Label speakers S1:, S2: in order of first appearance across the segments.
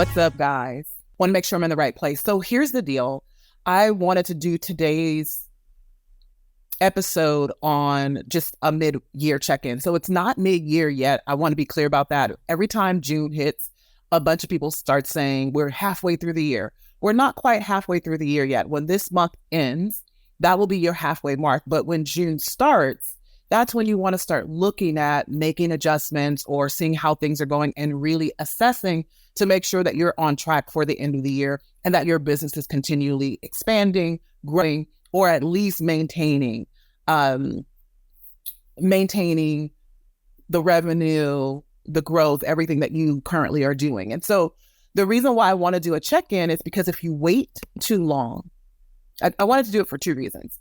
S1: What's up, guys? Want to make sure I'm in the right place. So here's the deal. I wanted to do today's episode on just a mid-year check-in. So it's not mid-year yet. I want to be clear about that. Every time June hits, a bunch of people start saying we're halfway through the year. We're not quite halfway through the year yet. When this month ends, that will be your halfway mark. But when June starts, that's when you want to start looking at making adjustments or seeing how things are going and really assessing to make sure that you're on track for the end of the year and that your business is continually expanding, growing, or at least maintaining the revenue, the growth, everything that you currently are doing. And so the reason why I want to do a check-in is because if you wait too long, I wanted to do it for two reasons.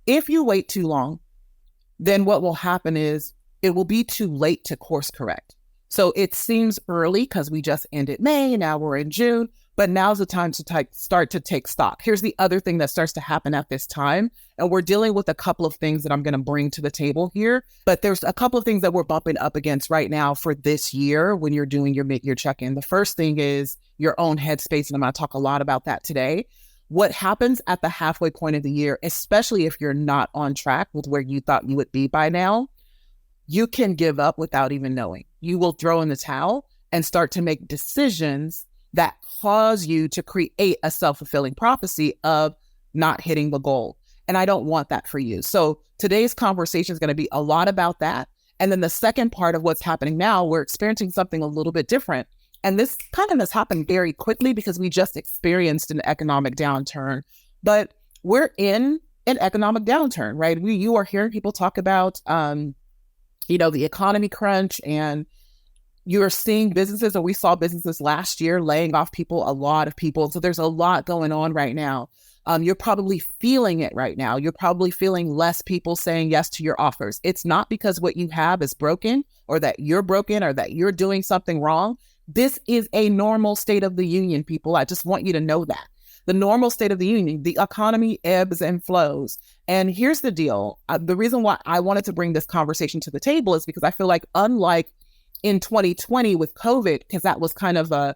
S1: If you wait too long, then what will happen is it will be too late to course correct. So it seems early because we just ended May, now we're in June, but now's the time to start to take stock. Here's the other thing that starts to happen at this time. And we're dealing with a couple of things that I'm going to bring to the table here, but there's a couple of things that we're bumping up against right now for this year when you're doing your mid-year check-in. The first thing is your own headspace, and I'm going to talk a lot about that today. What happens at the halfway point of the year, especially if you're not on track with where you thought you would be by now, you can give up without even knowing. You will throw in the towel and start to make decisions that cause you to create a self-fulfilling prophecy of not hitting the goal. And I don't want that for you. So today's conversation is going to be a lot about that. And then the second part of what's happening now, we're experiencing something a little bit different. And this kind of has happened very quickly because we just experienced an economic downturn, but we're in an economic downturn, right? You are hearing people talk about, the economy crunch, and you're seeing businesses, or we saw businesses last year laying off people, a lot of people. So there's a lot going on right now. You're probably feeling it right now. You're probably feeling less people saying yes to your offers. It's not because what you have is broken or that you're broken or that you're doing something wrong. This is a normal state of the union, people. I just want you to know that. The normal state of the union, the economy ebbs and flows. And here's the deal. The reason why I wanted to bring this conversation to the table is because I feel like unlike in 2020 with COVID, because that was kind of a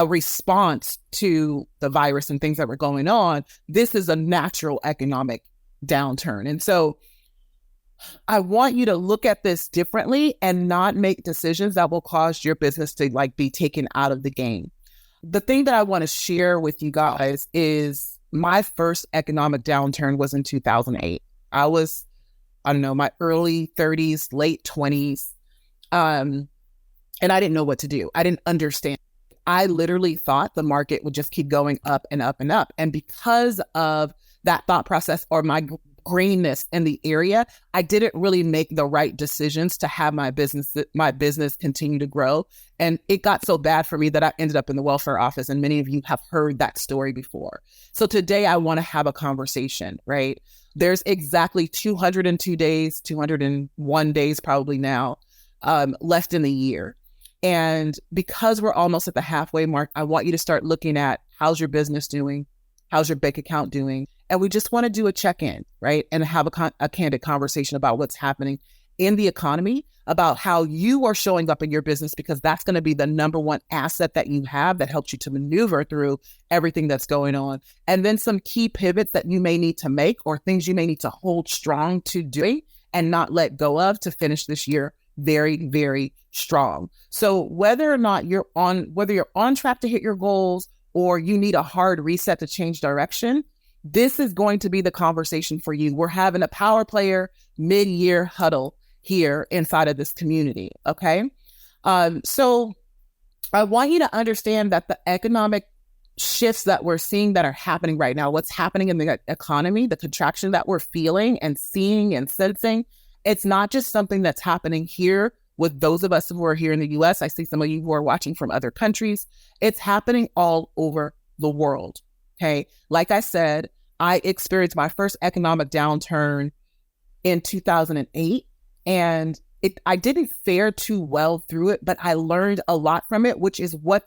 S1: response to the virus and things that were going on, this is a natural economic downturn. And so I want you to look at this differently and not make decisions that will cause your business to be taken out of the game. The thing that I want to share with you guys is my first economic downturn was in 2008. I was, my early 30s, late 20s. And I didn't know what to do. I didn't understand. I literally thought the market would just keep going up and up and up. And because of that thought process or my greenness in the area, I didn't really make the right decisions to have my business continue to grow. And it got so bad for me that I ended up in the welfare office. And many of you have heard that story before. So today I want to have a conversation, right? There's exactly 202 days, 201 days probably now, left in the year. And because we're almost at the halfway mark, I want you to start looking at how's your business doing? How's your bank account doing? And we just want to do a check-in, right? And have a candid conversation about what's happening in the economy, about how you are showing up in your business, because that's going to be the number one asset that you have that helps you to maneuver through everything that's going on. And then some key pivots that you may need to make or things you may need to hold strong to doing and not let go of to finish this year very, very strong. So whether you're on track to hit your goals or you need a hard reset to change direction, this is going to be the conversation for you. We're having a power player mid-year huddle here inside of this community, okay? So I want you to understand that the economic shifts that we're seeing that are happening right now, what's happening in the economy, the contraction that we're feeling and seeing and sensing, it's not just something that's happening here with those of us who are here in the US. I see some of you who are watching from other countries. It's happening all over the world, okay? Like I said, I experienced my first economic downturn in 2008, and I didn't fare too well through it, but I learned a lot from it, which is what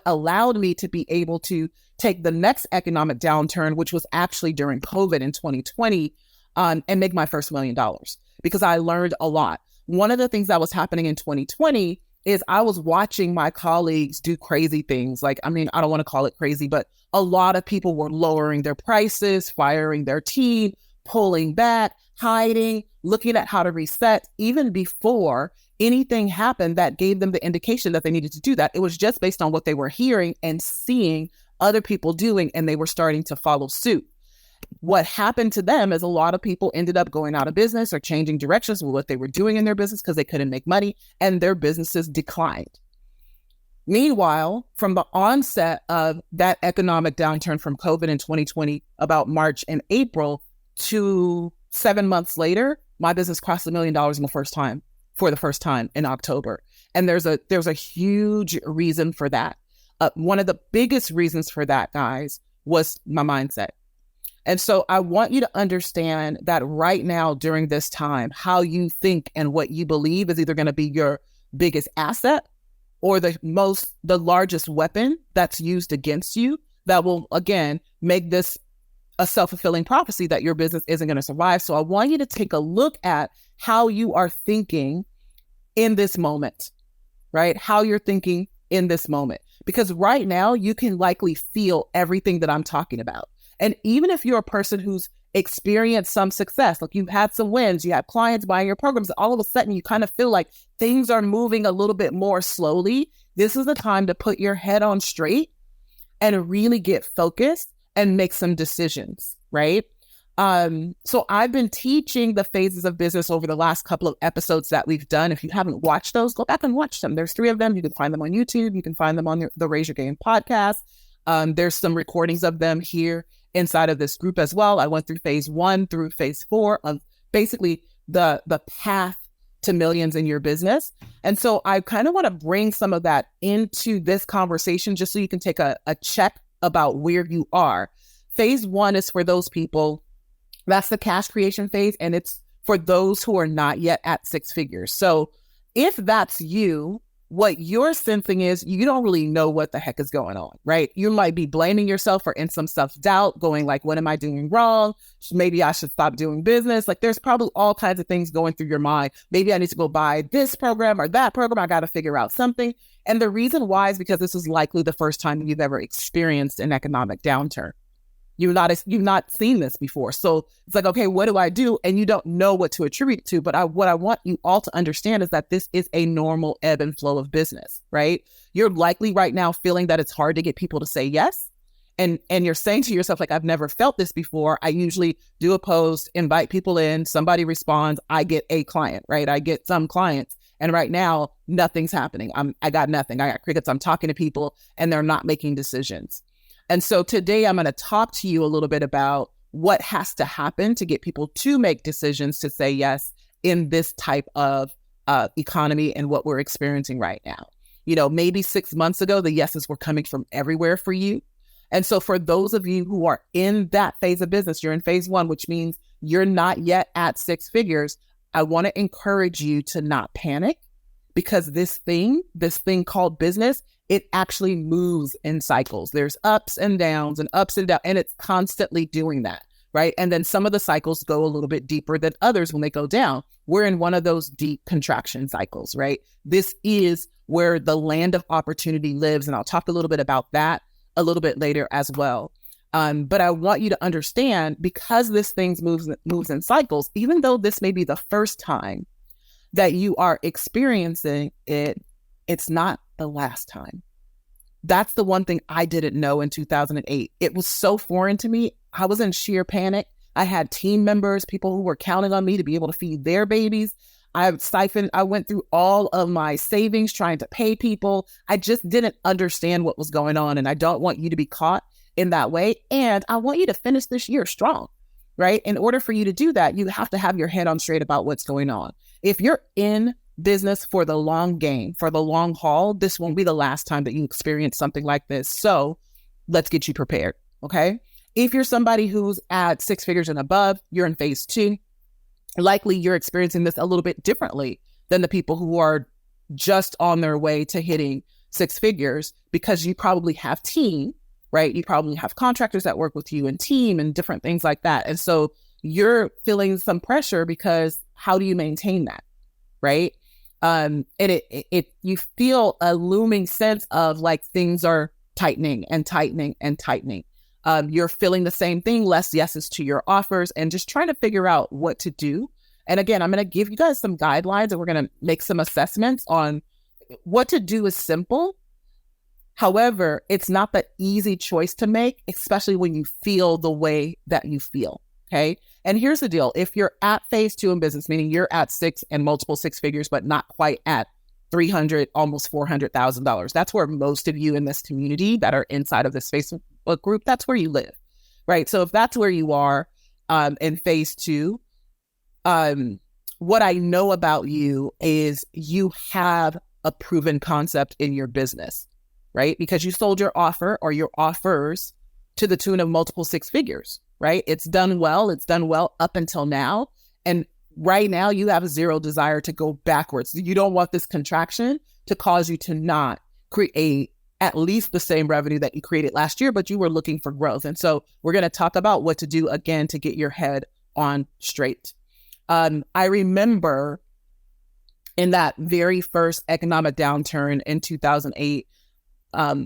S1: allowed me to be able to take the next economic downturn, which was actually during COVID in 2020, and make my first $1 million because I learned a lot. One of the things that was happening in 2020 is I was watching my colleagues do crazy things. Like, I mean, I don't want to call it crazy, but a lot of people were lowering their prices, firing their team, pulling back, hiding, looking at how to reset, even before anything happened that gave them the indication that they needed to do that. It was just based on what they were hearing and seeing other people doing, and they were starting to follow suit. What happened to them is a lot of people ended up going out of business or changing directions with what they were doing in their business because they couldn't make money, and their businesses declined. Meanwhile, from the onset of that economic downturn from COVID in 2020, about March and April, to 7 months later, my business crossed $1 million for the first time in October. And there's a huge reason for that. One of the biggest reasons for that, guys, was my mindset. And so I want you to understand that right now during this time, how you think and what you believe is either going to be your biggest asset or the largest weapon that's used against you that will, again, make this a self-fulfilling prophecy that your business isn't going to survive. So I want you to take a look at how you are thinking in this moment, right? How you're thinking in this moment. Because right now you can likely feel everything that I'm talking about. And even if you're a person who's experienced some success, like you've had some wins, you have clients buying your programs, all of a sudden you kind of feel like things are moving a little bit more slowly. This is the time to put your head on straight and really get focused and make some decisions, right? So I've been teaching the phases of business over the last couple of episodes that we've done. If you haven't watched those, go back and watch them. There's 3 of them. You can find them on YouTube. You can find them on the Raise Your Game podcast. There's some recordings of them here inside of this group as well. I went through phase 1 through phase 4 of basically the path to millions in your business. And so I kind of want to bring some of that into this conversation just so you can take a check about where you are. Phase 1 is for those people. That's the cash creation phase. And it's for those who are not yet at 6 figures. So if that's you, what you're sensing is you don't really know what the heck is going on, right? You might be blaming yourself or in some self-doubt, going like, what am I doing wrong? Maybe I should stop doing business. Like there's probably all kinds of things going through your mind. Maybe I need to go buy this program or that program. I got to figure out something. And the reason why is because this is likely the first time you've ever experienced an economic downturn. You've not seen this before. So it's like, okay, what do I do? And you don't know what to attribute it to. But what I want you all to understand is that this is a normal ebb and flow of business, right? You're likely right now feeling that it's hard to get people to say yes. And you're saying to yourself, like, I've never felt this before. I usually do a post, invite people in, somebody responds, I get a client, right? I get some clients. And right now, nothing's happening. I got nothing. I got crickets. I'm talking to people and they're not making decisions. And so today I'm going to talk to you a little bit about what has to happen to get people to make decisions to say yes in this type of economy and what we're experiencing right now. You know, maybe 6 months ago, the yeses were coming from everywhere for you. And so for those of you who are in that phase of business, you're in phase 1, which means you're not yet at 6 figures. I want to encourage you to not panic because this thing called business, it actually moves in cycles. There's ups and downs, and it's constantly doing that, right? And then some of the cycles go a little bit deeper than others when they go down. We're in one of those deep contraction cycles, right? This is where the land of opportunity lives, and I'll talk a little bit about that a little bit later as well. But I want you to understand, because this thing moves in cycles, even though this may be the first time that you are experiencing it, it's not the last time. That's the one thing I didn't know in 2008. It was so foreign to me. I was in sheer panic. I had team members, people who were counting on me to be able to feed their babies. I went through all of my savings trying to pay people. I just didn't understand what was going on. And I don't want you to be caught in that way. And I want you to finish this year strong, right? In order for you to do that, you have to have your head on straight about what's going on. If you're in business for the long game, for the long haul, this won't be the last time that you experience something like this. So let's get you prepared, okay? If you're somebody who's at 6 figures and above, you're in phase 2, likely you're experiencing this a little bit differently than the people who are just on their way to hitting 6 figures, because you probably have team, right? You probably have contractors that work with you and team and different things like that. And so you're feeling some pressure because how do you maintain that, right? And you feel a looming sense of like things are tightening and tightening and tightening. You're feeling the same thing, less yeses to your offers, and just trying to figure out what to do. And again, I'm going to give you guys some guidelines, and we're going to make some assessments on what to do. Is simple. However, it's not the easy choice to make, especially when you feel the way that you feel. Okay. And here's the deal. If you're at phase 2 in business, meaning you're at six and multiple six figures, but not quite at $300,000, almost $400,000, that's where most of you in this community that are inside of this Facebook group, that's where you live, right? So if that's where you are in phase 2, what I know about you is you have a proven concept in your business, right? Because you sold your offer or your offers to the tune of multiple six figures, right? It's done well. It's done well up until now. And right now you have zero desire to go backwards. You don't want this contraction to cause you to not create at least the same revenue that you created last year, but you were looking for growth. And so we're going to talk about what to do again to get your head on straight. I remember in that very first economic downturn in 2008,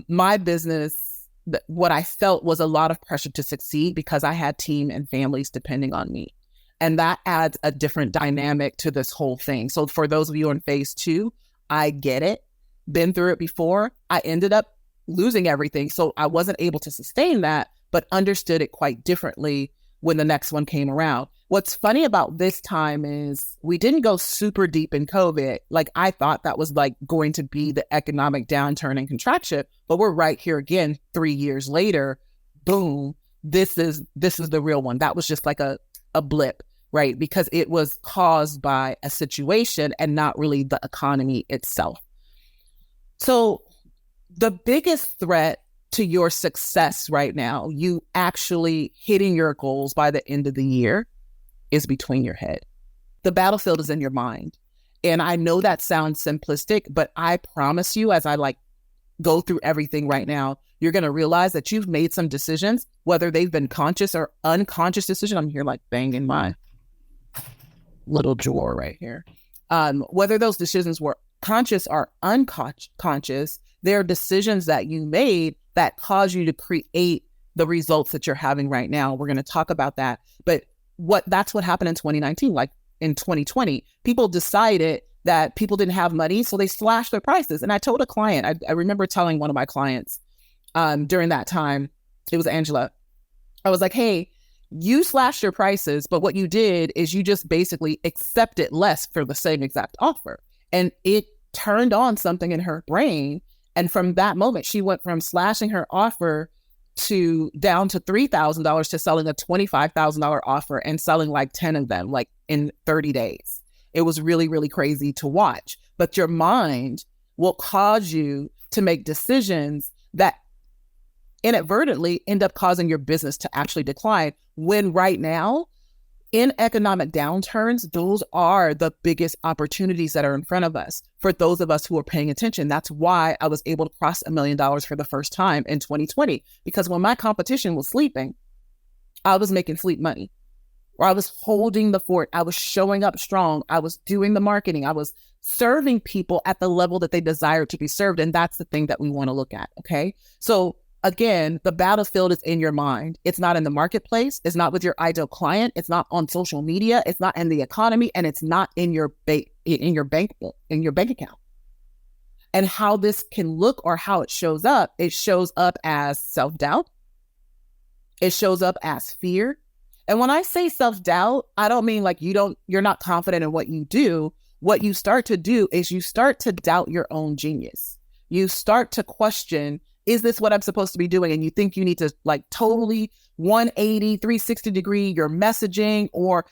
S1: my business, what I felt was a lot of pressure to succeed because I had team and families depending on me. And that adds a different dynamic to this whole thing. So for those of you in phase 2, I get it. Been through it before. I ended up losing everything. So I wasn't able to sustain that, but understood it quite differently when the next one came around. What's funny about this time is we didn't go super deep in COVID. Like I thought that was like going to be the economic downturn and contraction, but we're right here again 3 years later. Boom. This is the real one. That was just like a blip, right? Because it was caused by a situation and not really the economy itself. So the biggest threat to your success right now, you actually hitting your goals by the end of the year, is between your head. The battlefield is in your mind. And I know that sounds simplistic, but I promise you, as I like go through everything right now, you're going to realize that you've made some decisions, whether they've been conscious or unconscious decision. I'm here like banging my little drawer right here. Whether those decisions were conscious or unconscious, they're decisions that you made that cause you to create the results that you're having right now. We're going to talk about that. But that's what happened in 2019. Like in 2020, people decided that people didn't have money, so they slashed their prices. And I told a client, I remember telling one of my clients during that time, it was Angela, I was like, hey, you slashed your prices, but what you did is you just basically accepted less for the same exact offer. And it turned on something in her brain. And from that moment, she went from slashing her offer down to $3,000 to selling a $25,000 offer and selling like 10 of them, like in 30 days. It was really, really crazy to watch. But your mind will cause you to make decisions that inadvertently end up causing your business to actually decline. When right now, in economic downturns, those are the biggest opportunities that are in front of us for those of us who are paying attention. That's why I was able to cross $1 million for the first time in 2020, because when my competition was sleeping, I was making sleep money, or I was holding the fort. I was showing up strong. I was doing the marketing. I was serving people at the level that they desired to be served. And that's the thing that we want to look at. Okay. So again, the battlefield is in your mind. It's not in the marketplace. It's not with your ideal client. It's not on social media. It's not in the economy, and it's not in your bank account. And how this can look, or how it shows up as self-doubt. It shows up as fear. And when I say self-doubt, I don't mean like you're not confident in what you do. What you start to do is you start to doubt your own genius. You start to question, is this what I'm supposed to be doing? And you think you need to like totally 180, 360 degree your messaging or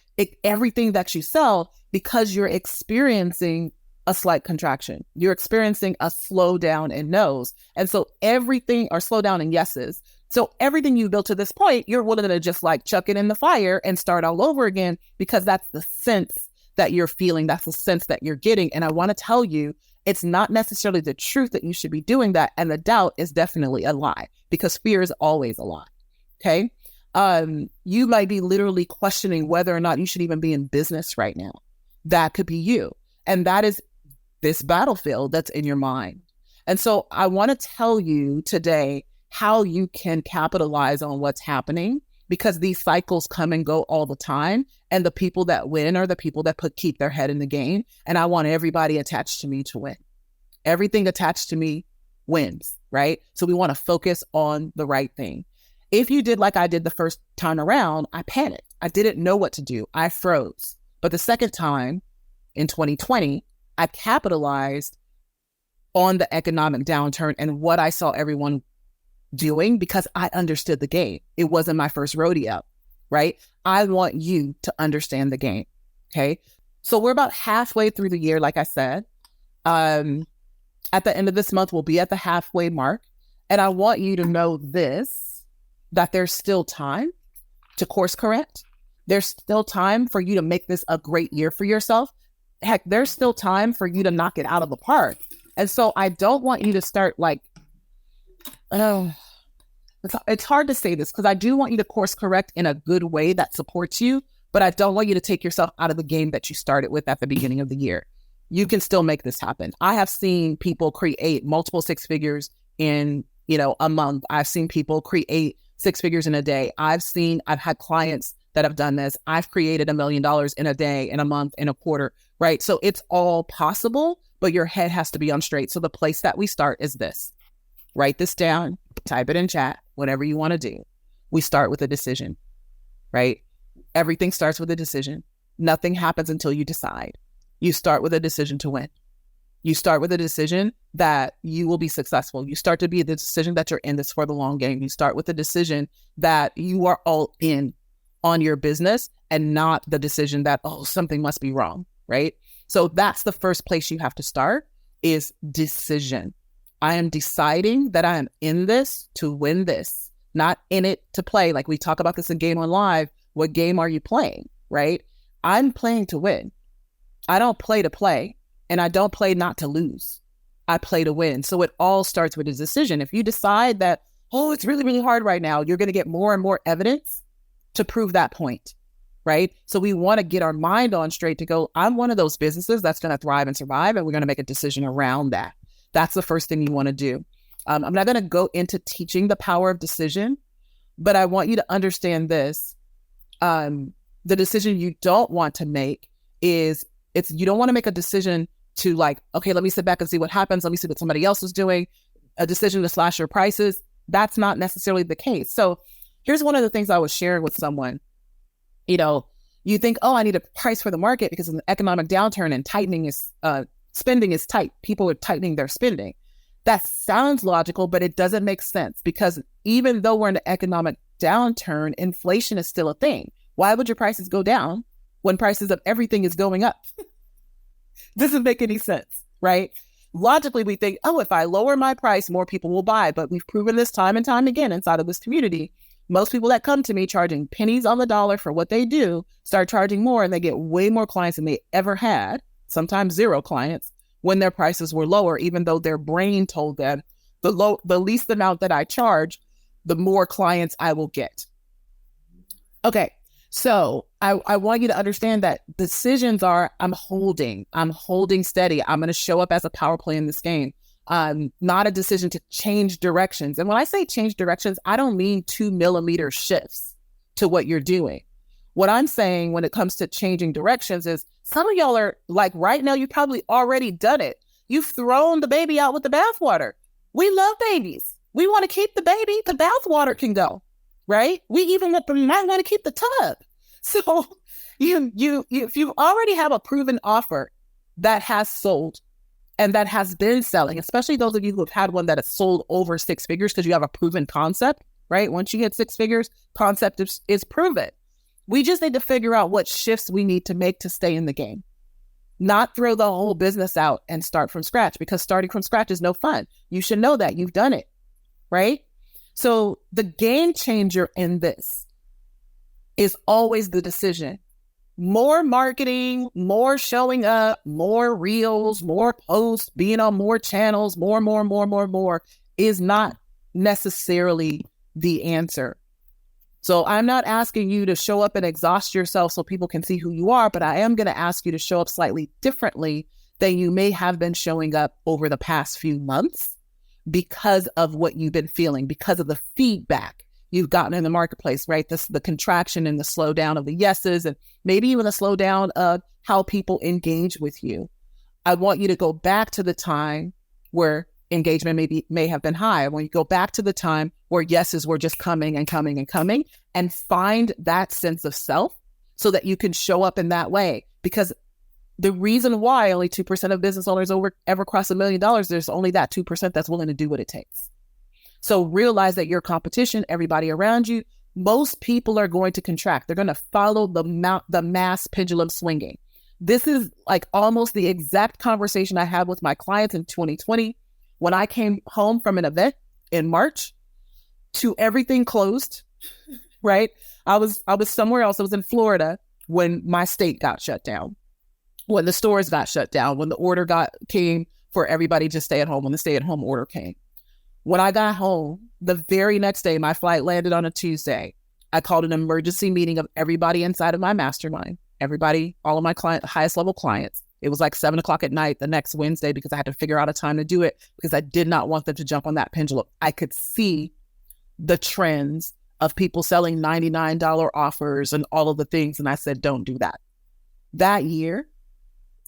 S1: everything that you sell, because you're experiencing a slight contraction. You're experiencing a slowdown in no's. And so everything, or slowdown in yeses. So everything you built to this point, you're willing to just like chuck it in the fire and start all over again, because that's the sense that you're feeling. That's the sense that you're getting. And I want to tell you, it's not necessarily the truth that you should be doing that. And the doubt is definitely a lie, because fear is always a lie. Okay. You might be literally questioning whether or not you should even be in business right now. That could be you. And that is this battlefield that's in your mind. And so I want to tell you today how you can capitalize on what's happening, because these cycles come and go all the time. And the people that win are the people that keep their head in the game. And I want everybody attached to me to win. Everything attached to me wins, right? So we want to focus on the right thing. If you did like I did the first time around, I panicked. I didn't know what to do. I froze. But the second time in 2020, I capitalized on the economic downturn and what I saw everyone doing, because I understood the game. It wasn't my first rodeo, right? I want you to understand the game, okay? So we're about halfway through the year, like I said. At the end of this month, we'll be at the halfway mark. And I want you to know this, that there's still time to course correct. There's still time for you to make this a great year for yourself. Heck, there's still time for you to knock it out of the park. And so I don't want you to start like, it's hard to say this, because I do want you to course correct in a good way that supports you, but I don't want you to take yourself out of the game that you started with at the beginning of the year. You can still make this happen. I have seen people create multiple six figures in, a month. I've seen people create six figures in a day. I've had clients that have done this. I've created $1 million in a day, in a month, in a quarter, right? So it's all possible, but your head has to be on straight. So the place that we start is this. Write this down, type it in chat, whatever you want to do. We start with a decision, right? Everything starts with a decision. Nothing happens until you decide. You start with a decision to win. You start with a decision that you will be successful. You start to be the decision that you're in this for the long game. You start with the decision that you are all in on your business, and not the decision that, something must be wrong, right? So that's the first place you have to start, is decision. I am deciding that I am in this to win this, not in it to play. Like we talk about this in Game on Live. What game are you playing, right? I'm playing to win. I don't play to play, and I don't play not to lose. I play to win. So it all starts with a decision. If you decide that, it's really, really hard right now, you're going to get more and more evidence to prove that point, right? So we want to get our mind on straight to go, I'm one of those businesses that's going to thrive and survive, and we're going to make a decision around that. That's the first thing you want to do. I'm not going to go into teaching the power of decision, but I want you to understand this. The decision you don't want to make is, you don't want to make a decision to like, okay, let me sit back and see what happens. Let me see what somebody else is doing. A decision to slash your prices. That's not necessarily the case. So here's one of the things I was sharing with someone. You think, I need a price for the market because of the economic downturn and spending is tight. People are tightening their spending. That sounds logical, but it doesn't make sense, because even though we're in an economic downturn, inflation is still a thing. Why would your prices go down when prices of everything is going up? Doesn't make any sense, right? Logically, we think, if I lower my price, more people will buy. But we've proven this time and time again inside of this community. Most people that come to me charging pennies on the dollar for what they do start charging more, and they get way more clients than they ever had, sometimes zero clients, when their prices were lower, even though their brain told them the least amount that I charge, the more clients I will get. Okay, so I want you to understand that decisions are, I'm holding steady. I'm going to show up as a power play in this game. Not a decision to change directions. And when I say change directions, I don't mean 2 millimeter shifts to what you're doing. What I'm saying when it comes to changing directions is, some of y'all are like, right now, you've probably already done it. You've thrown the baby out with the bathwater. We love babies. We want to keep the baby. The bathwater can go, right? We even might want to keep the tub. So if you already have a proven offer that has sold and that has been selling, especially those of you who have had one that has sold over 6 figures, because you have a proven concept, right? Once you hit 6 figures, concept is proven. We just need to figure out what shifts we need to make to stay in the game. Not throw the whole business out and start from scratch, because starting from scratch is no fun. You should know that. You've done it, right? So the game changer in this is always the decision. More marketing, more showing up, more reels, more posts, being on more channels, more is not necessarily the answer. So I'm not asking you to show up and exhaust yourself so people can see who you are, but I am going to ask you to show up slightly differently than you may have been showing up over the past few months because of what you've been feeling, because of the feedback you've gotten in the marketplace, right? The contraction and the slowdown of the yeses, and maybe even a slowdown of how people engage with you. I want you to go back to the time where engagement may have been high. I want you to go back to the time where yeses were just coming and coming and coming, and find that sense of self so that you can show up in that way. Because the reason why only 2% of business owners ever cross $1 million, there's only that 2% that's willing to do what it takes. So realize that your competition, everybody around you, most people are going to contract. They're going to follow the mass pendulum swinging. This is like almost the exact conversation I had with my clients in 2020 when I came home from an event in March to everything closed, right? I was somewhere else. I was in Florida when my state got shut down, when the stores got shut down, when the order came for everybody to stay at home, when the stay-at-home order came. When I got home, the very next day, my flight landed on a Tuesday. I called an emergency meeting of everybody inside of my mastermind, everybody, all of my highest level clients. It was like 7:00 at night the next Wednesday because I had to figure out a time to do it because I did not want them to jump on that pendulum. I could see the trends of people selling $99 offers and all of the things. And I said, don't do that. That year,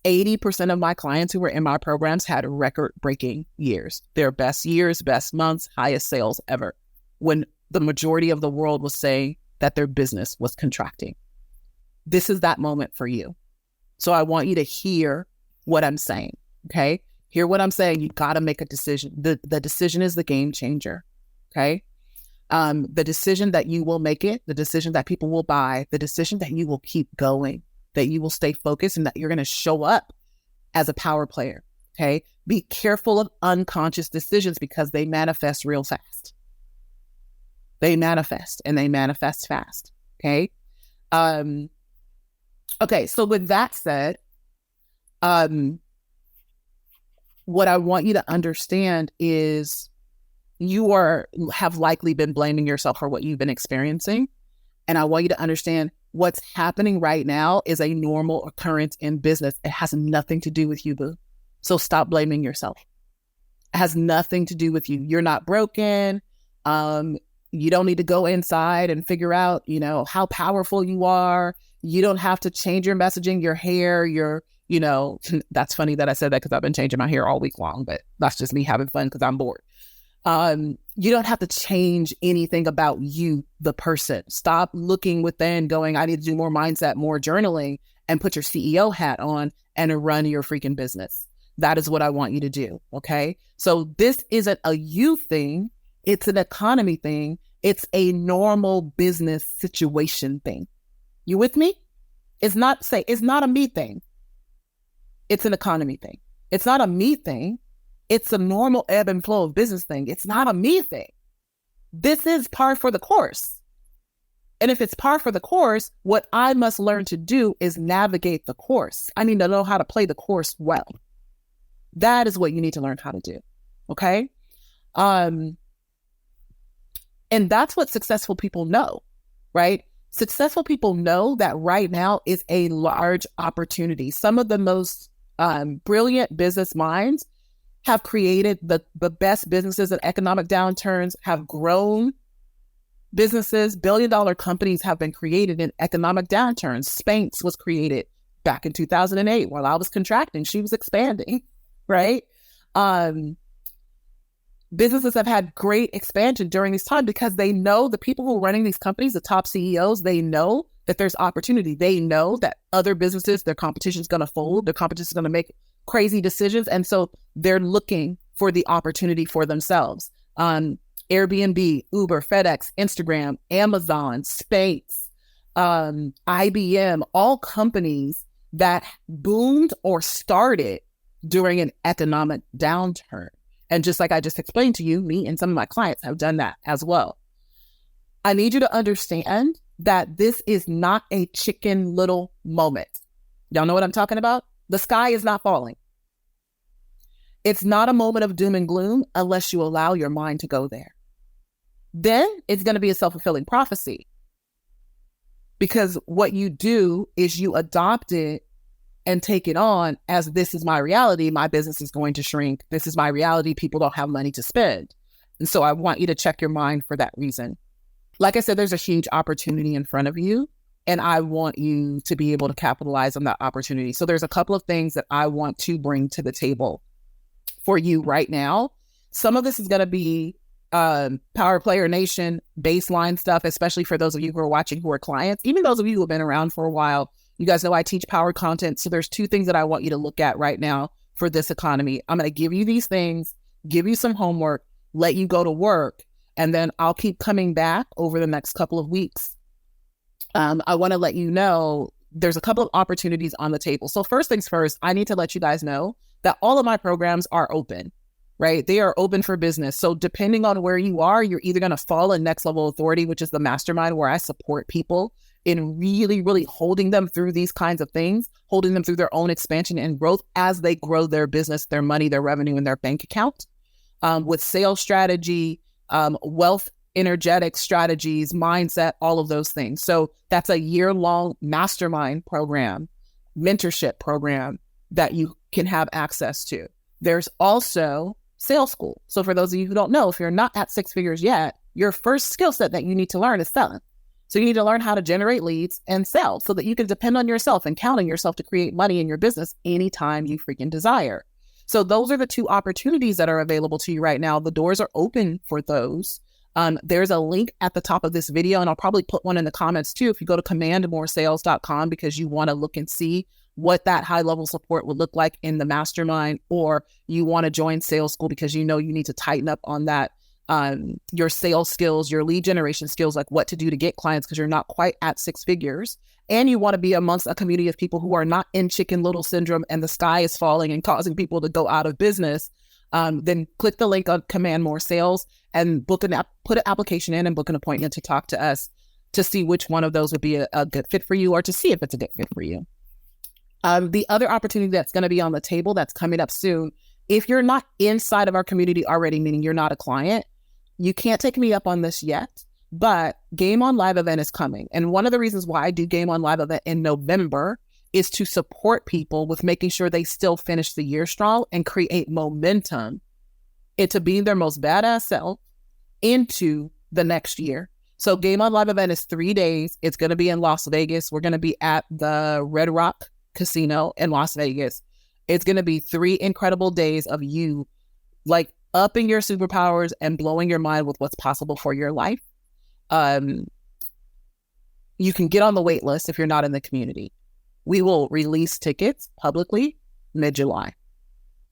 S1: 80% of my clients who were in my programs had record-breaking years. Their best years, best months, highest sales ever, when the majority of the world was saying that their business was contracting. This is that moment for you. So I want you to hear what I'm saying, okay? Hear what I'm saying. You got to make a decision. The decision is the game changer, okay? The decision that you will make it, the decision that people will buy, the decision that you will keep going, that you will stay focused, and that you're going to show up as a power player, okay? Be careful of unconscious decisions because they manifest real fast. They manifest, and they manifest fast, okay? Okay, so with that said, what I want you to understand is you have likely been blaming yourself for what you've been experiencing. And I want you to understand what's happening right now is a normal occurrence in business. It has nothing to do with you, boo. So stop blaming yourself. It has nothing to do with you. You're not broken. You don't need to go inside and figure out, how powerful you are. You don't have to change your messaging, your hair, that's funny that I said that because I've been changing my hair all week long, but that's just me having fun because I'm bored. You don't have to change anything about you, the person. Stop looking within going, I need to do more mindset, more journaling, and put your CEO hat on and run your freaking business. That is what I want you to do. Okay. So this isn't a you thing. It's an economy thing. It's a normal business situation thing. You with me? It's not a me thing. It's an economy thing. It's not a me thing. It's a normal ebb and flow of business thing. It's not a me thing. This is par for the course. And if it's par for the course, what I must learn to do is navigate the course. I need to know how to play the course well. That is what you need to learn how to do. Okay? And that's what successful people know, right? Successful people know that right now is a large opportunity. Some of the most brilliant business minds have created the best businesses in economic downturns, have grown businesses. Billion-dollar companies have been created in economic downturns. Spanx was created back in 2008 while I was contracting. She was expanding, right? Businesses have had great expansion during this time because they know the people who are running these companies, the top CEOs, they know that there's opportunity. They know that other businesses, their competition is going to fold. Their competition is going to make crazy decisions. And so they're looking for the opportunity for themselves. Airbnb, Uber, FedEx, Instagram, Amazon, Spanx, IBM, all companies that boomed or started during an economic downturn. And just like I just explained to you, me and some of my clients have done that as well. I need you to understand that this is not a Chicken Little moment. Y'all know what I'm talking about? The sky is not falling. It's not a moment of doom and gloom unless you allow your mind to go there. Then it's going to be a self-fulfilling prophecy. Because what you do is you adopt it and take it on as this is my reality. My business is going to shrink. This is my reality. People don't have money to spend. And so I want you to check your mind for that reason. Like I said, there's a huge opportunity in front of you, and I want you to be able to capitalize on that opportunity. So there's a couple of things that I want to bring to the table for you right now. Some of this is going to be Power Player Nation baseline stuff, especially for those of you who are watching who are clients. Even those of you who have been around for a while, you guys know I teach power content. So there's two things that I want you to look at right now for this economy. I'm going to give you these things, give you some homework, let you go to work, and then I'll keep coming back over the next couple of weeks. I want to let you know there's a couple of opportunities on the table. So first things first, I need to let you guys know that all of my programs are open, right? They are open for business. So depending on where you are, you're either going to fall in Next Level Authority, which is the mastermind where I support people in really, really holding them through these kinds of things, holding them through their own expansion and growth as they grow their business, their money, their revenue, and their bank account, with sales strategy, wealth, energetic strategies, mindset, all of those things. So that's a year-long mastermind program, mentorship program that you can have access to. There's also sales school. So for those of you who don't know, if you're not at six figures yet, your first skill set that you need to learn is selling. So you need to learn how to generate leads and sell so that you can depend on yourself and count on yourself to create money in your business anytime you freaking desire. So those are the two opportunities that are available to you right now. The doors are open for those. There's a link at the top of this video, and I'll probably put one in the comments too if you go to commandmoresales.com because you want to look and see what that high-level support would look like in the mastermind, or you want to join sales school because you know you need to tighten up on that, your sales skills, your lead generation skills, like what to do to get clients because you're not quite at six figures. And you want to be amongst a community of people who are not in Chicken Little syndrome and the sky is falling and causing people to go out of business. Then click the link on Command More Sales and put an application in and book an appointment to talk to us to see which one of those would be a good fit for you or to see if it's a good fit for you. The other opportunity that's going to be on the table that's coming up soon, if you're not inside of our community already, meaning you're not a client, you can't take me up on this yet, but Game On Live event is coming. And one of the reasons why I do Game On Live event in November is to support people with making sure they still finish the year strong and create momentum into being their most badass self into the next year. So Game On Live event is 3 days. It's going to be in Las Vegas. We're going to be at the Red Rock Casino in Las Vegas. It's going to be 3 incredible days of you like upping your superpowers and blowing your mind with what's possible for your life. You can get on the wait list if you're not in the community. We will release tickets publicly mid-July.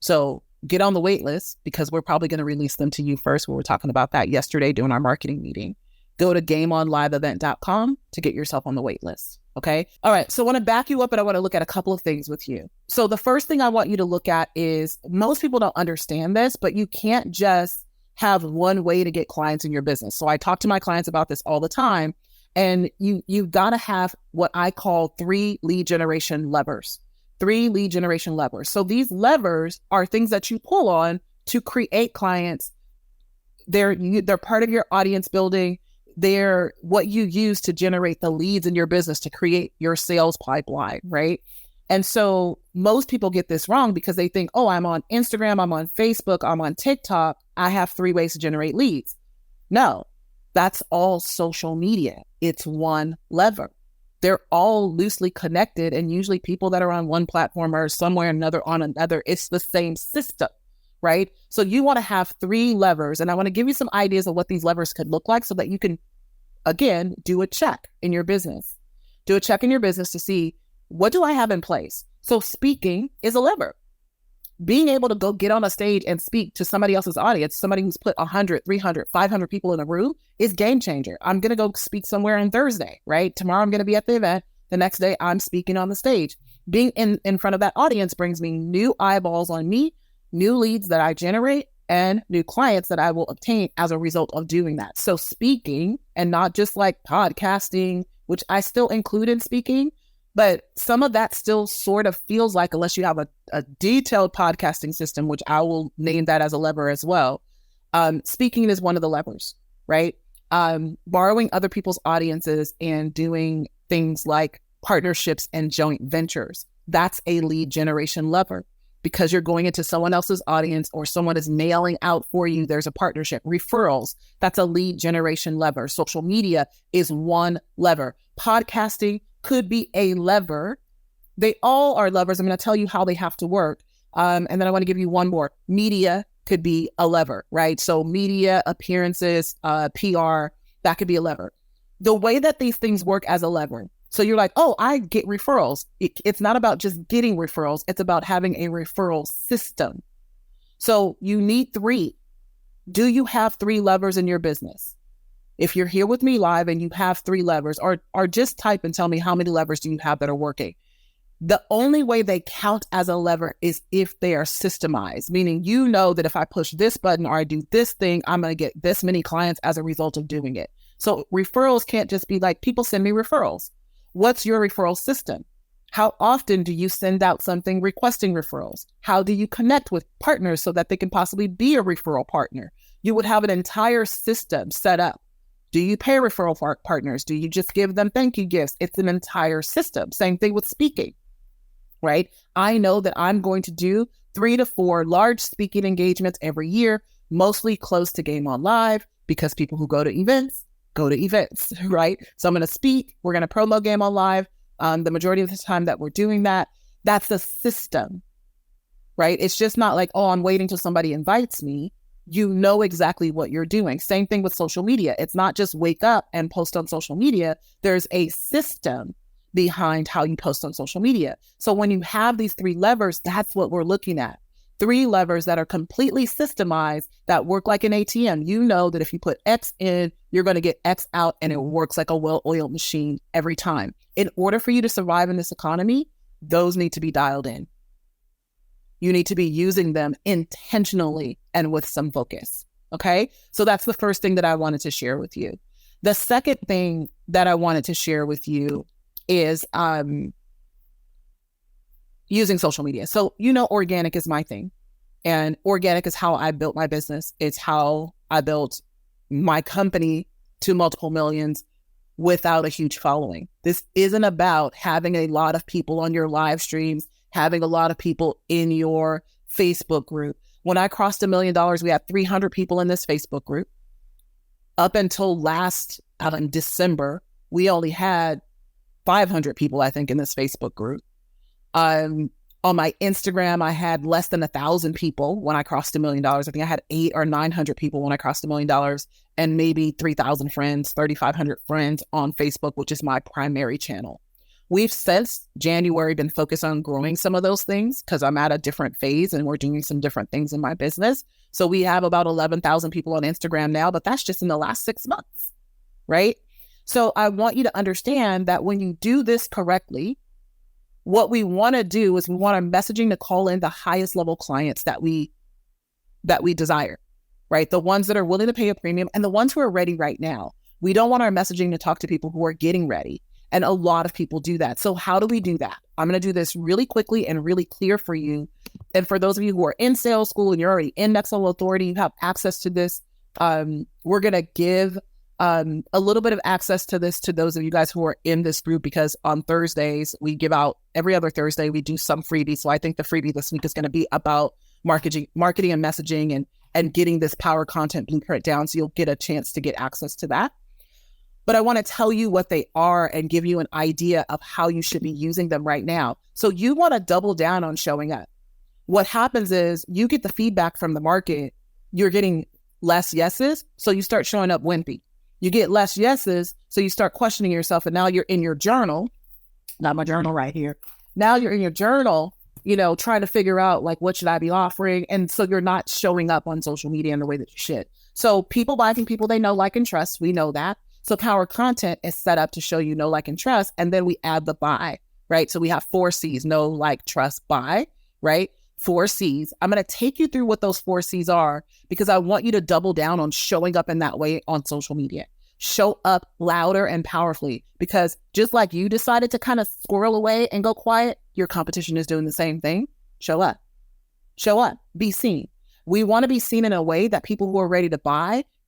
S1: So get on the wait list because we're probably going to release them to you first. We were talking about that yesterday during our marketing meeting. Go to gameonliveevent.com to get yourself on the wait list. Okay. All right. So I want to back you up and I want to look at a couple of things with you. So the first thing I want you to look at is most people don't understand this, but you can't just have one way to get clients in your business. So I talk to my clients about this all the time. And you've got to have what I call 3 lead generation levers. 3 lead generation levers. So these levers are things that you pull on to create clients. They're part of your audience building. They're what you use to generate the leads in your business to create your sales pipeline, right? And so most people get this wrong because they think, oh, I'm on Instagram, I'm on Facebook, I'm on TikTok. I have 3 ways to generate leads. No, that's all social media. It's one lever. They're all loosely connected. And usually people that are on one platform are somewhere another on another. It's the same system, right? So you want to have 3 levers. And I want to give you some ideas of what these levers could look like so that you can, again, do a check in your business. Do a check in your business to see, what do I have in place? So speaking is a lever. Being able to go get on a stage and speak to somebody else's audience, somebody who's put 100, 300, 500 people in a room is game changer. I'm going to go speak somewhere on Thursday, right? Tomorrow I'm going to be at the event. The next day I'm speaking on the stage. Being in front of that audience brings me new eyeballs on me, new leads that I generate, and new clients that I will obtain as a result of doing that. So speaking, and not just like podcasting, which I still include in speaking, but some of that still sort of feels like, unless you have a detailed podcasting system, which I will name that as a lever as well. Speaking is one of the levers, right? Borrowing other people's audiences and doing things like partnerships and joint ventures That's a lead generation lever because you're going into someone else's audience or someone is mailing out for you. There's a partnership. Referrals, that's a lead generation lever. Social media is one lever. Podcasting could be a lever. They all are levers. I'm going to tell you how they have to work. And then I want to give you one more. Media could be a lever, right? So media, appearances, PR, that could be a lever. The way that these things work as a lever. So you're like, oh, I get referrals. It's not about just getting referrals. It's about having a referral system. So you need 3. Do you have 3 levers in your business? If you're here with me live and you have 3 levers, or just type and tell me how many levers do you have that are working. The only way they count as a lever is if they are systemized, meaning you know that if I push this button or I do this thing, I'm going to get this many clients as a result of doing it. So referrals can't just be like, people send me referrals. What's your referral system? How often do you send out something requesting referrals? How do you connect with partners so that they can possibly be a referral partner? You would have an entire system set up. Do you pay referral partners? Do you just give them thank you gifts? It's an entire system. Same thing with speaking, right? I know that I'm going to do 3 to 4 large speaking engagements every year, mostly close to Game On Live, because people who go to events, right? So I'm going to speak. We're going to promo Game On Live. The majority of the time that we're doing that, that's a system, right? It's just not like, oh, I'm waiting till somebody invites me. You know exactly what you're doing. Same thing with social media. It's not just wake up and post on social media. There's a system behind how you post on social media. So when you have these 3 levers, that's what we're looking at. 3 levers that are completely systemized that work like an ATM. You know that if you put X in, you're going to get X out, and it works like a well-oiled machine every time. In order for you to survive in this economy, those need to be dialed in. You need to be using them intentionally and with some focus. Okay? So that's the first thing that I wanted to share with you. The second thing that I wanted to share with you is using social media. So, organic is my thing, and organic is how I built my business. It's how I built my company to multiple millions without a huge following. This isn't about having a lot of people on your live streams, having a lot of people in your Facebook group. When I crossed $1 million, we had 300 people in this Facebook group. Up until last December, we only had 500 people, I think, in this Facebook group. On my Instagram, I had less than 1,000 people when I crossed $1 million. I think I had 800 or 900 people when I crossed $1 million, and maybe 3,000 friends, 3,500 friends on Facebook, which is my primary channel. We've since January been focused on growing some of those things because I'm at a different phase and we're doing some different things in my business. So we have about 11,000 people on Instagram now, but that's just in the last 6 months, right? So I want you to understand that when you do this correctly, what we want to do is we want our messaging to call in the highest level clients that we desire, right? The ones that are willing to pay a premium and the ones who are ready right now. We don't want our messaging to talk to people who are getting ready. And a lot of people do that. So how do we do that? I'm going to do this really quickly and really clear for you. And for those of you who are in sales school and you're already in Next Level Authority, you have access to this. We're going to give a little bit of access to this to those of you guys who are in this group, because on Thursdays, we give out every other Thursday, we do some freebies. So I think the freebie this week is going to be about marketing and messaging and getting this power content blueprint down. So you'll get a chance to get access to that. But I want to tell you what they are and give you an idea of how you should be using them right now. So you want to double down on showing up. What happens is you get the feedback from the market. You're getting less yeses, so you start showing up wimpy. You get less yeses, so you start questioning yourself. And now you're in your journal, not my journal right here. Now you're in your journal, trying to figure out like, what should I be offering? And so you're not showing up on social media in the way that you should. So people buy from people they know, like, and trust. We know that. So power content is set up to show you know, like, and trust. And then we add the buy, right? So we have 4 C's, know, like, trust, buy, right? 4 C's. I'm going to take you through what those 4 C's are because I want you to double down on showing up in that way on social media. Show up louder and powerfully, because just like you decided to kind of squirrel away and go quiet, your competition is doing the same thing. Show up, be seen. We want to be seen in a way that people who are ready to buy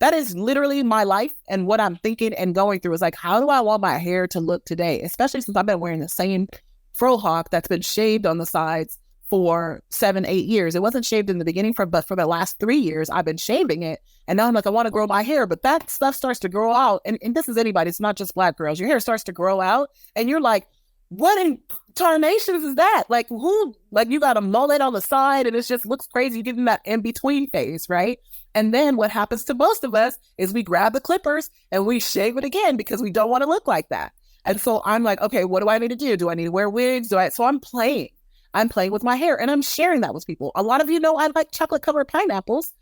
S1: That is literally my life, and what I'm thinking and going through is like, how do I want my hair to look today? Especially since I've been wearing the same fro hawk that's been shaved on the sides for 7-8 years. It wasn't shaved in the beginning, but for the last 3 years, I've been shaving it. And now I'm like, I want to grow my hair, but that stuff starts to grow out. And this is anybody, it's not just Black girls. Your hair starts to grow out and you're like, what in tarnations is that? Like, who, like, you got a mullet on the side and it just looks crazy. You get in that in-between phase, right? And then what happens to most of us is we grab the clippers and we shave it again because we don't want to look like that. And so I'm like, okay, what do I need to do? Do I need to wear wigs? So I'm playing with my hair and I'm sharing that with people. A lot of you know I like chocolate covered pineapples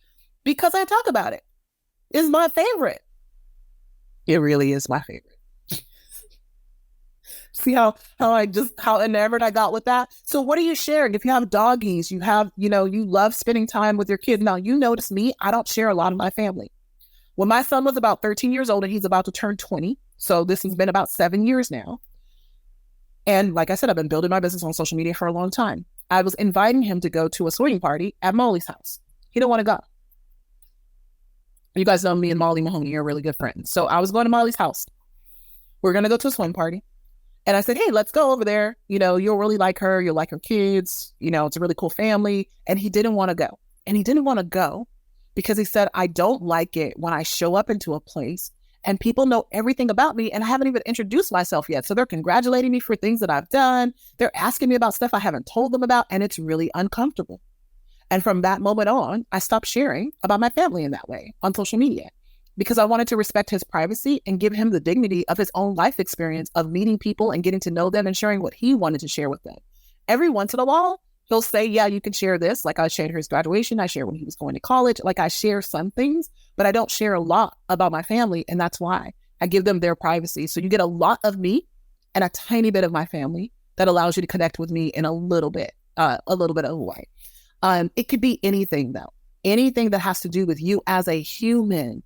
S1: because I talk about it. It's my favorite. It really is my favorite. See how enamored I got with that? So what are you sharing? If you have doggies, you love spending time with your kids. Now, you notice me, I don't share a lot of my family. When my son was about 13 years old and he's about to turn 20, so this has been about 7 years now. And like I said, I've been building my business on social media for a long time. I was inviting him to go to a swinging party at Molly's house. He didn't want to go. You guys know me and Molly Mahoney are really good friends. So I was going to Molly's house. We're going to go to a swing party. And I said, hey, let's go over there. You'll really like her. You'll like her kids. It's a really cool family. And he didn't want to go. And he didn't want to go because he said, I don't like it when I show up into a place and people know everything about me and I haven't even introduced myself yet. So they're congratulating me for things that I've done. They're asking me about stuff I haven't told them about. And it's really uncomfortable. And from that moment on, I stopped sharing about my family in that way on social media because I wanted to respect his privacy and give him the dignity of his own life experience of meeting people and getting to know them and sharing what he wanted to share with them. Every once in a while, he'll say, yeah, you can share this. Like I shared his graduation. I shared when he was going to college. Like I share some things, but I don't share a lot about my family. And that's why I give them their privacy. So you get a lot of me and a tiny bit of my family that allows you to connect with me in a little bit of a way. It could be anything though. Anything that has to do with you as a human,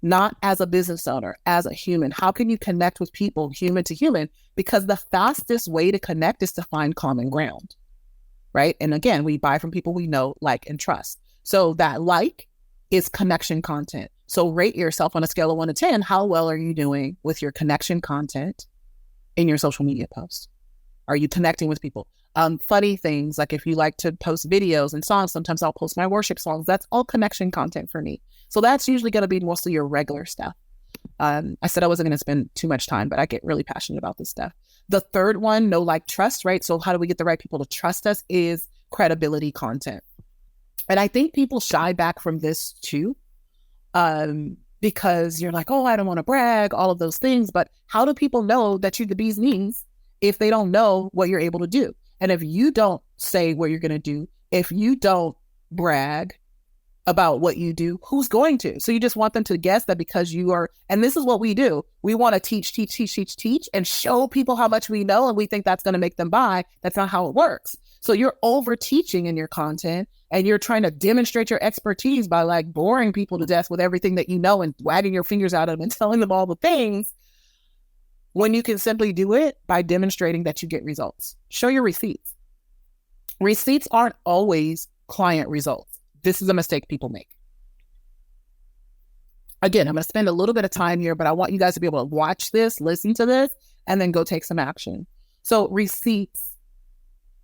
S1: not as a business owner, as a human. How can you connect with people human to human? Because the fastest way to connect is to find common ground, right? And again, we buy from people we know, like, and trust. So that like is connection content. So rate yourself on a scale of 1 to 10. How well are you doing with your connection content in your social media posts? Are you connecting with people? Funny things, like if you like to post videos and songs, sometimes I'll post my worship songs. That's all connection content for me. So that's usually going to be mostly your regular stuff. I said I wasn't going to spend too much time, but I get really passionate about this stuff. The third one, know, like, trust, right? So how do we get the right people to trust us is credibility content. And I think people shy back from this too, because you're like, oh, I don't want to brag, all of those things. But how do people know that you're the bee's knees if they don't know what you're able to do? And if you don't say what you're going to do, if you don't brag about what you do, who's going to? So you just want them to guess that because you are, and this is what we do. We want to teach and show people how much we know. And we think that's going to make them buy. That's not how it works. So you're over teaching in your content and you're trying to demonstrate your expertise by like boring people to death with everything that you know and wagging your fingers at them and telling them all the things, when you can simply do it by demonstrating that you get results. Show your receipts. Receipts aren't always client results. This is a mistake people make. Again, I'm going to spend a little bit of time here, but I want you guys to be able to watch this, listen to this, and then go take some action. So receipts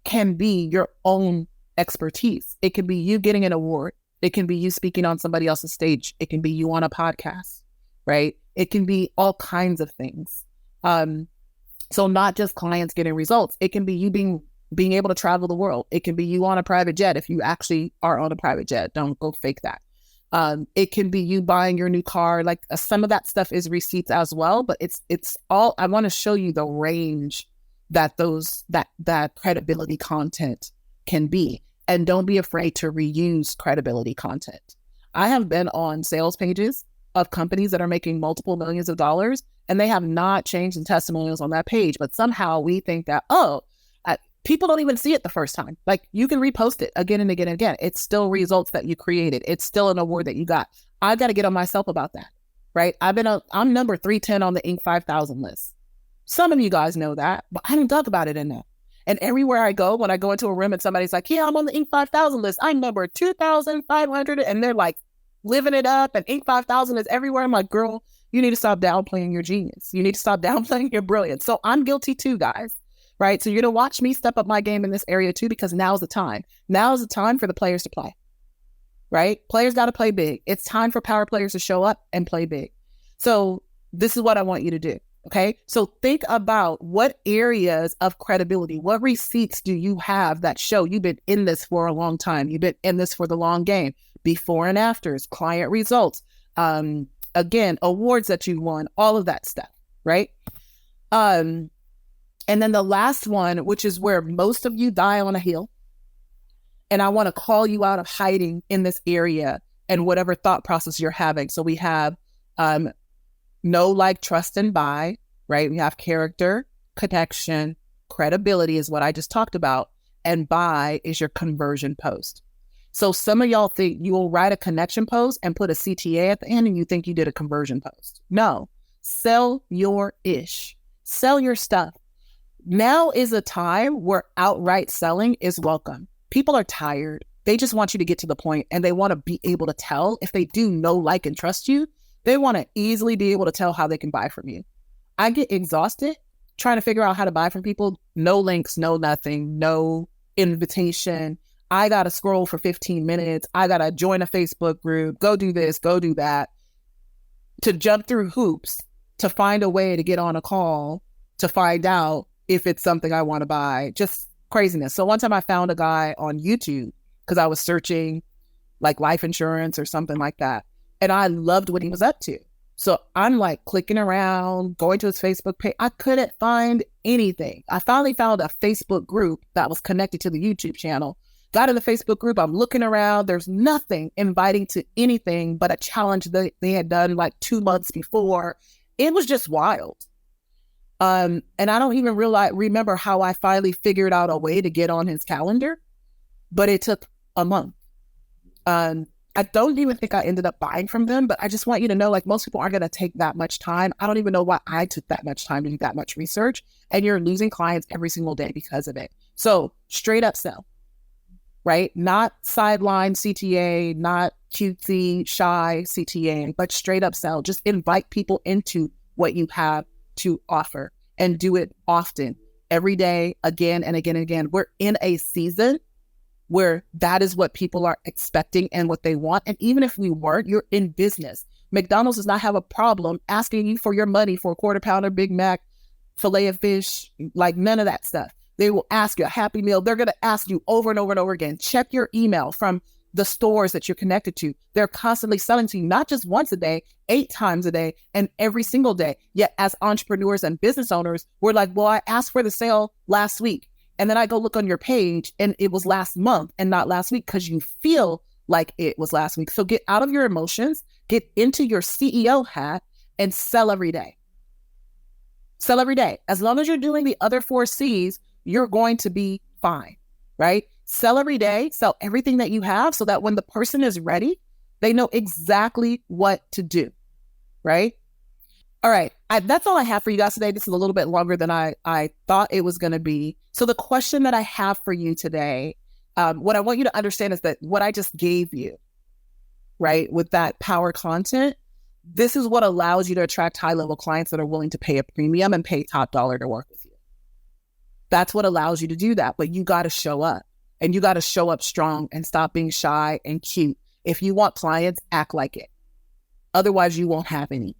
S1: can be your own expertise. It can be you getting an award. It can be you speaking on somebody else's stage. It can be you on a podcast, right? It can be all kinds of things. So not just clients getting results. It can be you being able to travel the world. It can be you on a private jet if you actually are on a private jet. Don't go fake that. It can be you buying your new car. Like some of that stuff is receipts as well, but it's all, I want to show you the range that that credibility content can be. And don't be afraid to reuse credibility content. I have been on sales pages of companies that are making multiple millions of dollars and they have not changed the testimonials on that page, but somehow we think that, people don't even see it the first time. Like you can repost it again and again and again. It's still results that you created. It's still an award that you got. I've got to get on myself about that, right? I'm number 310 on the Inc. 5000 list. Some of you guys know that, but I didn't talk about it enough. And everywhere I go, when I go into a room and somebody's like, yeah, I'm on the Inc. 5000 list, I'm number 2,500. And they're like, living it up and Inc. 5000 is everywhere. I'm like, girl, you need to stop downplaying your genius. You need to stop downplaying your brilliance. So I'm guilty too, guys, right? So you're going to watch me step up my game in this area too, because now's the time. Now is the time for the players to play, right? Players got to play big. It's time for power players to show up and play big. So this is what I want you to do. Okay. So think about what areas of credibility, what receipts do you have that show you've been in this for a long time? You've been in this for the long game, before and afters, client results, again, awards that you won, all of that stuff. Right. And then the last one, which is where most of you die on a hill. And I want to call you out of hiding in this area and whatever thought process you're having. So we have, know, like, trust, and buy, right? We have character, connection, credibility is what I just talked about. And buy is your conversion post. So some of y'all think you will write a connection post and put a CTA at the end and you think you did a conversion post. No, sell your ish, sell your stuff. Now is a time where outright selling is welcome. People are tired. They just want you to get to the point and they want to be able to tell if they do know, like, and trust you. They want to easily be able to tell how they can buy from you. I get exhausted trying to figure out how to buy from people. No links, no nothing, no invitation. I got to scroll for 15 minutes. I got to join a Facebook group, go do this, go do that, to jump through hoops, to find a way to get on a call, to find out if it's something I want to buy. Just craziness. So one time I found a guy on YouTube because I was searching like life insurance or something like that. And I loved what he was up to. So I'm like clicking around, going to his Facebook page. I couldn't find anything. I finally found a Facebook group that was connected to the YouTube channel. Got in the Facebook group. I'm looking around. There's nothing inviting to anything but a challenge that they had done like 2 months before. It was just wild. And I don't even remember how I finally figured out a way to get on his calendar, but it took a month. I don't even think I ended up buying from them, but I just want you to know, like, most people aren't going to take that much time. I don't even know why I took that much time to do that much research, and you're losing clients every single day because of it. So straight up sell, right? Not sideline CTA, not cutesy, shy CTA, but straight up sell. Just invite people into what you have to offer and do it often, every day, again and again and again. We're in a season where that is what people are expecting and what they want. And even if we weren't, you're in business. McDonald's does not have a problem asking you for your money for a quarter pounder, Big Mac, filet of fish, like none of that stuff. They will ask you a Happy Meal. They're going to ask you over and over and over again. Check your email from the stores that you're connected to. They're constantly selling to you, not just once a day, 8 times a day, and every single day. Yet as entrepreneurs and business owners, we're like, well, I asked for the sale last week. And then I go look on your page and it was last month and not last week because you feel like it was last week. So get out of your emotions, get into your CEO hat and sell every day. Sell every day. As long as you're doing the other 4 C's, you're going to be fine, right? Sell every day, sell everything that you have so that when the person is ready, they know exactly what to do, right? All right. That's all I have for you guys today. This is a little bit longer than I thought it was going to be. So the question that I have for you today, what I want you to understand is that what I just gave you, right, with that power content, this is what allows you to attract high-level clients that are willing to pay a premium and pay top dollar to work with you. That's what allows you to do that. But you got to show up, and you got to show up strong and stop being shy and cute. If you want clients, act like it. Otherwise, you won't have any.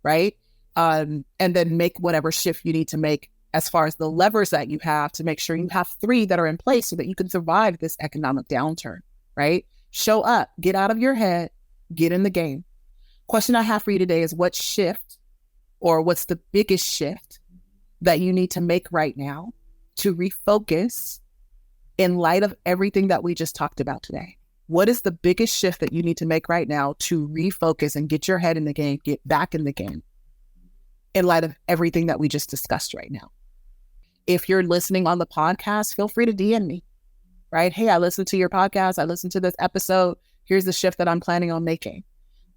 S1: Right? And then make whatever shift you need to make as far as the levers that you have to make sure you have 3 that are in place so that you can survive this economic downturn, right? Show up, get out of your head, get in the game. Question I have for you today is what shift or what's the biggest shift that you need to make right now to refocus in light of everything that we just talked about today? What is the biggest shift that you need to make right now to refocus and get your head in the game, get back in the game in light of everything that we just discussed right now? If you're listening on the podcast, feel free to DM me, right? Hey, I listened to your podcast. I listened to this episode. Here's the shift that I'm planning on making.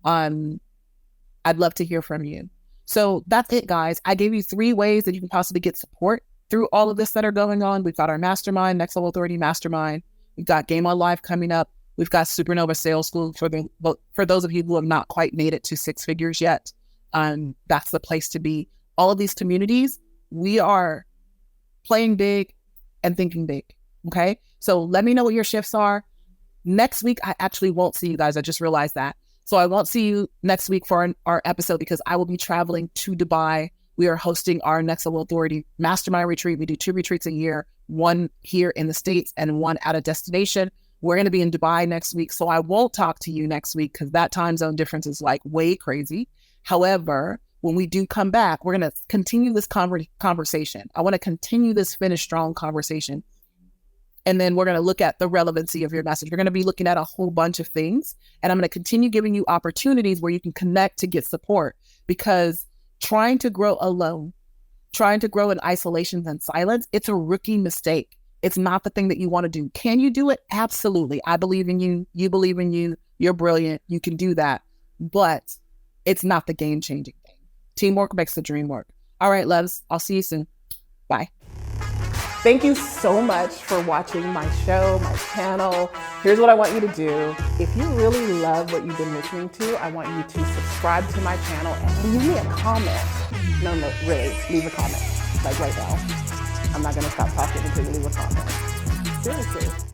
S1: I'd love to hear from you. So that's it, guys. I gave you 3 ways that you can possibly get support through all of this that are going on. We've got our mastermind, Next Level Authority Mastermind. We've got Game On Live coming up. We've got Supernova Sales School for those of you who have not quite made it to 6 figures yet. That's the place to be. All of these communities, we are playing big and thinking big. Okay. So let me know what your shifts are. Next week, I actually won't see you guys. I just realized that. So I won't see you next week for our episode because I will be traveling to Dubai. We are hosting our ʀᴏᴜ Mastermind Retreat. We do 2 retreats a year, one here in the States and one at a destination. We're going to be in Dubai next week. So I won't talk to you next week because that time zone difference is like way crazy. However, when we do come back, we're going to continue this conversation. I want to continue this finish strong conversation. And then we're going to look at the relevancy of your message. We're going to be looking at a whole bunch of things. And I'm going to continue giving you opportunities where you can connect to get support, because trying to grow alone, trying to grow in isolation and silence, it's a rookie mistake. It's not the thing that you want to do. Can you do it? Absolutely. I believe in you. You believe in you. You're brilliant. You can do that. But it's not the game-changing thing. Teamwork makes the dream work. All right, loves. I'll see you soon. Bye. Thank you so much for watching my show, my channel. Here's what I want you to do. If you really love what you've been listening to, I want you to subscribe to my channel and leave me a comment. No, really, leave a comment. Like right now. I'm not going to stop talking until you leave a comment. Seriously.